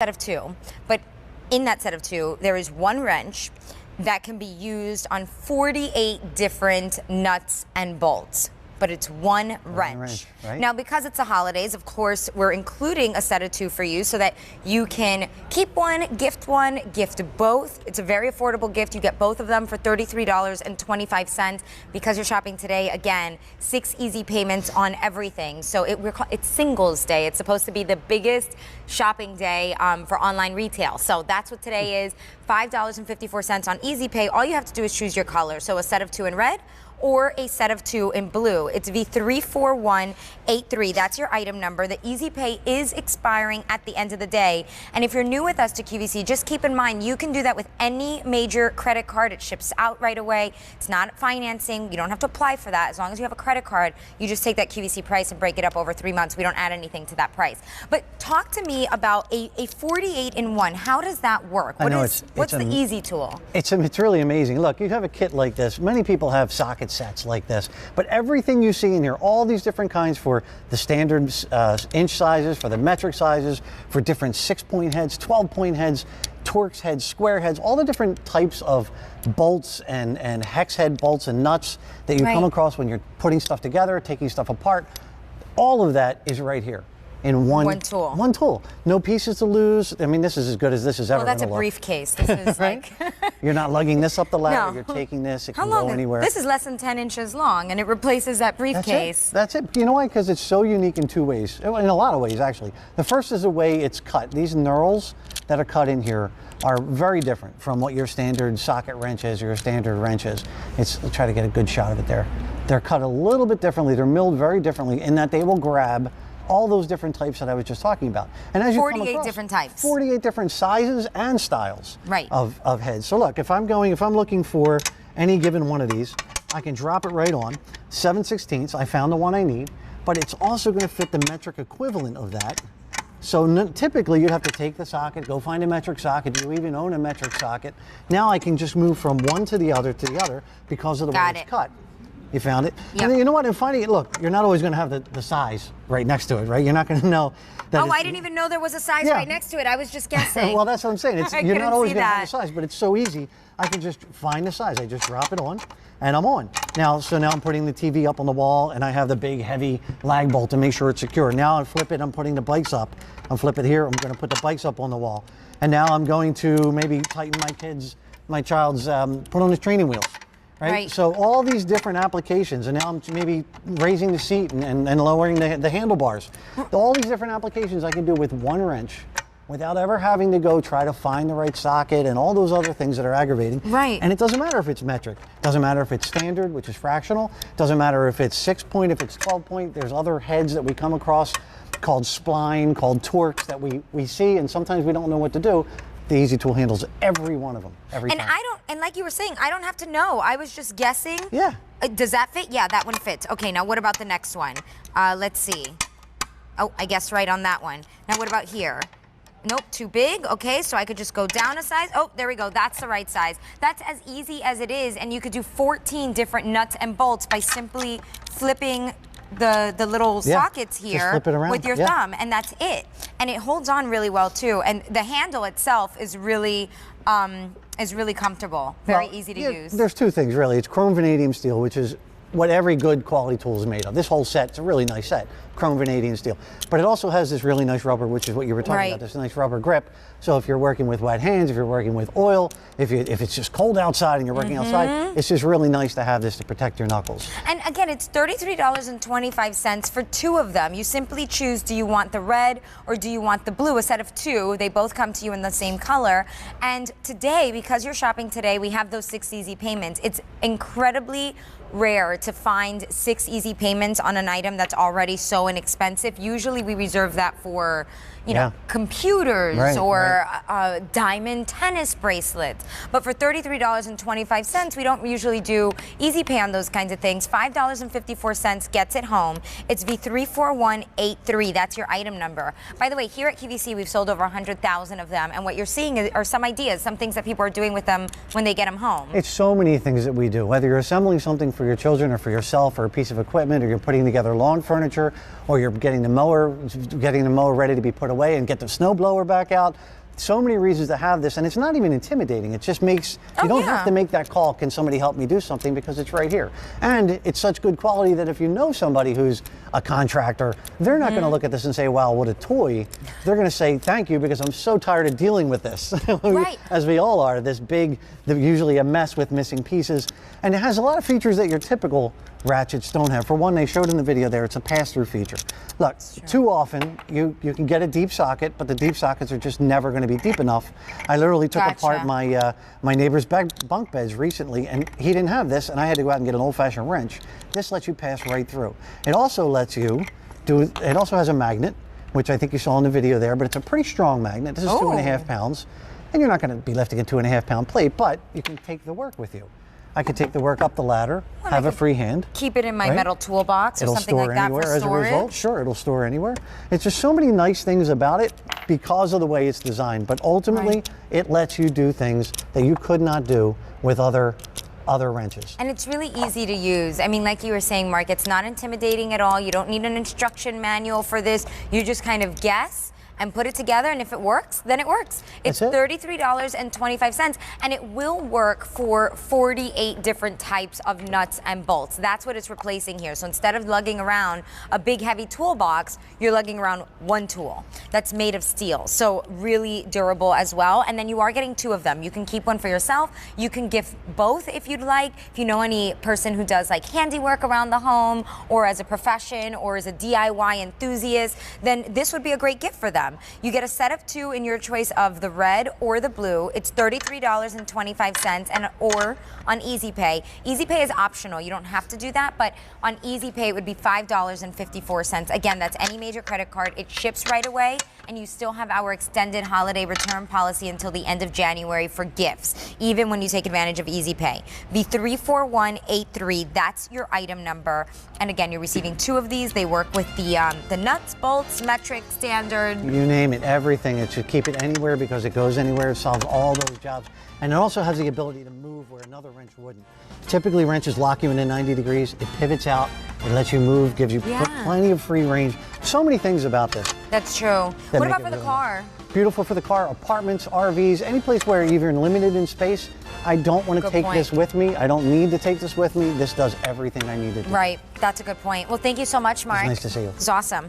set of two, but in that set of two, there is one wrench that can be used on 48 different nuts and bolts. But it's one wrench. Right? Now, because it's the holidays, of course, we're including a set of two for you so that you can keep one, gift both. It's a very affordable gift. You get both of them for $33.25. Because you're shopping today, again, 6 easy payments on everything. So it's Singles Day. It's supposed to be the biggest shopping day for online retail. So that's what today is, $5.54 on Easy Pay. All you have to do is choose your color. So a set of two in red, or a set of two in blue. It's V34183. That's your item number. The Easy Pay is expiring at the end of the day. And if you're new with us to QVC, just keep in mind you can do that with any major credit card. It ships out right away. It's not financing. You don't have to apply for that. As long as you have a credit card, you just take that QVC price and break it up over 3 months. We don't add anything to that price. But talk to me about a 48-in-1. How does that work? What's the Easy tool? It's really amazing. Look, you have a kit like this. Many people have socket sets like this, but everything you see in here, all these different kinds for the standard inch sizes, for the metric sizes, for different 6-point heads, 12-point heads, Torx heads, square heads, all the different types of bolts and hex head bolts and nuts that you come across when you're putting stuff together, taking stuff apart. All of that is right here in one tool. One tool. No pieces to lose. I mean, this is as good as this is ever. Well, that's a briefcase. This is right? You're not lugging this up the ladder. No. You're taking this. It can go anywhere. This is less than 10 inches long, and it replaces that briefcase. That's it. You know why? Because it's so unique in 2 ways. In a lot of ways, actually. The first is the way it's cut. These knurls that are cut in here are very different from what your standard socket wrench is or your standard wrench is. I'll try to get a good shot of it there. They're cut a little bit differently. They're milled very differently in that they will grab all those different types that I was just talking about. And as you 48 different types. 48 different sizes and styles of heads. So look, if I'm looking for any given one of these, I can drop it right on. 7/16. I found the one I need, but it's also going to fit the metric equivalent of that. So typically you'd have to take the socket, go find a metric socket. Do you even own a metric socket? Now I can just move from one to the other because of the way it's cut. You found it? Yep. And then you know what? In finding it, look, you're not always going to have the size right next to it, right? You're not going to know that. Oh, I didn't even know there was a size right next to it. I was just guessing. Well, that's what I'm saying. You're not always going to have the size, but it's so easy. I can just find the size. I just drop it on, and I'm on. Now I'm putting the TV up on the wall, and I have the big, heavy lag bolt to make sure it's secure. Now I flip it. I'm putting the bikes up. I'm flipping it here. I'm going to put the bikes up on the wall, and now I'm going to maybe tighten my child's, put on his training wheels. Right? So all these different applications, and now I'm maybe raising the seat and lowering the handlebars. All these different applications I can do with one wrench without ever having to go try to find the right socket and all those other things that are aggravating. Right. And it doesn't matter if it's metric. It doesn't matter if it's standard, which is fractional. It doesn't matter if it's 6-point, if it's 12-point. There's other heads that we come across called spline, called Torx that we see, and sometimes we don't know what to do. The Easy Tool handles every one of them, every time. And like you were saying, I don't have to know. I was just guessing. Yeah. Does that fit? Yeah, that one fits. Okay, now what about the next one? Let's see. Oh, I guessed right on that one. Now what about here? Nope, too big. Okay, so I could just go down a size. Oh, there we go. That's the right size. That's as easy as it is, and you could do 14 different nuts and bolts by simply flipping the little sockets here with your thumb, and that's it. And it holds on really well too. And the handle itself is really comfortable, very easy to use. There's 2 things really. It's chrome vanadium steel, which is what every good quality tool is made of. This whole set's a really nice set, chrome vanadium steel. But it also has this really nice rubber, which is what you were talking about, this nice rubber grip. So if you're working with wet hands, if you're working with oil, if it's just cold outside and you're working outside, it's just really nice to have this to protect your knuckles. And again, it's $33.25 for 2 of them. You simply choose, do you want the red or do you want the blue? A set of 2. They both come to you in the same color. And today, because you're shopping today, we have those 6 easy payments. It's incredibly rare to find 6 easy payments on an item that's already so inexpensive. Usually we reserve that for, you know, computers or diamond tennis bracelets. But for $33.25, we don't usually do easy pay on those kinds of things. $5.54 gets it home. It's V34183. That's your item number. By the way, here at QVC, we've sold over 100,000 of them. And what you're seeing are some ideas, some things that people are doing with them when they get them home. It's so many things that we do. Whether you're assembling something for your children or for yourself or a piece of equipment, or you're putting together lawn furniture, or you're getting the mower ready to be put away and get the snow blower back out. So many reasons to have this, and it's not even intimidating. It just makes, you don't have to make that call, can somebody help me do something, because it's right here. And it's such good quality that if you know somebody who's a contractor, they're not going to look at this and say, wow, what a toy. They're going to say, thank you, because I'm so tired of dealing with this. Right. As we all are, this big, usually a mess with missing pieces. And it has a lot of features that your typical ratchets don't have. For one, they showed in the video there, it's a pass-through feature. Look, too often you can get a deep socket, but the deep sockets are just never going to be deep enough. I literally took apart my my neighbor's bunk beds recently, and he didn't have this, and I had to go out and get an old-fashioned wrench. This lets you pass right through. It also lets you do, it also has a magnet, which I think you saw in the video there, but it's a pretty strong magnet. This is 2.5 pounds, and you're not going to be lifting a 2.5 pound plate, but you can take the work with you. I could take the work up the ladder, have a free hand. Keep it in my metal toolbox or something like that for storage. As a result, sure, it'll store anywhere. It's just so many nice things about it because of the way it's designed. But ultimately, it lets you do things that you could not do with other wrenches. And it's really easy to use. I mean, like you were saying, Mark, it's not intimidating at all. You don't need an instruction manual for this. You just kind of guess and put it together, and if it works, then it works. It's $33.25, and it will work for 48 different types of nuts and bolts. That's what it's replacing here. So instead of lugging around a big heavy toolbox, you're lugging around one tool that's made of steel. So really durable as well. And then you are getting 2 of them. You can keep one for yourself. You can gift both if you'd like. If you know any person who does like handiwork around the home, or as a profession, or as a DIY enthusiast, then this would be a great gift for them. You get a set of 2 in your choice of the red or the blue. It's $33.25 or on Easy Pay. Easy Pay is optional. You don't have to do that, but on Easy Pay it would be $5.54. Again, that's any major credit card. It ships right away, and you still have our extended holiday return policy until the end of January for gifts, even when you take advantage of Easy Pay. The 34183, that's your item number. And again, you're receiving 2 of these. They work with the nuts, bolts, metric, standard. You name it, everything. It should keep it anywhere because it goes anywhere. It solves all those jobs. And it also has the ability to move where another wrench wouldn't. Typically, wrenches lock you in at 90 degrees. It pivots out. It lets you move, gives you plenty of free range. So many things about this. That's true. What about for the car? Beautiful for the car, apartments, RVs, any place where you're limited in space. I don't want to take this with me. I don't need to take this with me. This does everything I need to do. Right. That's a good point. Well, thank you so much, Mark. It's nice to see you. It's awesome.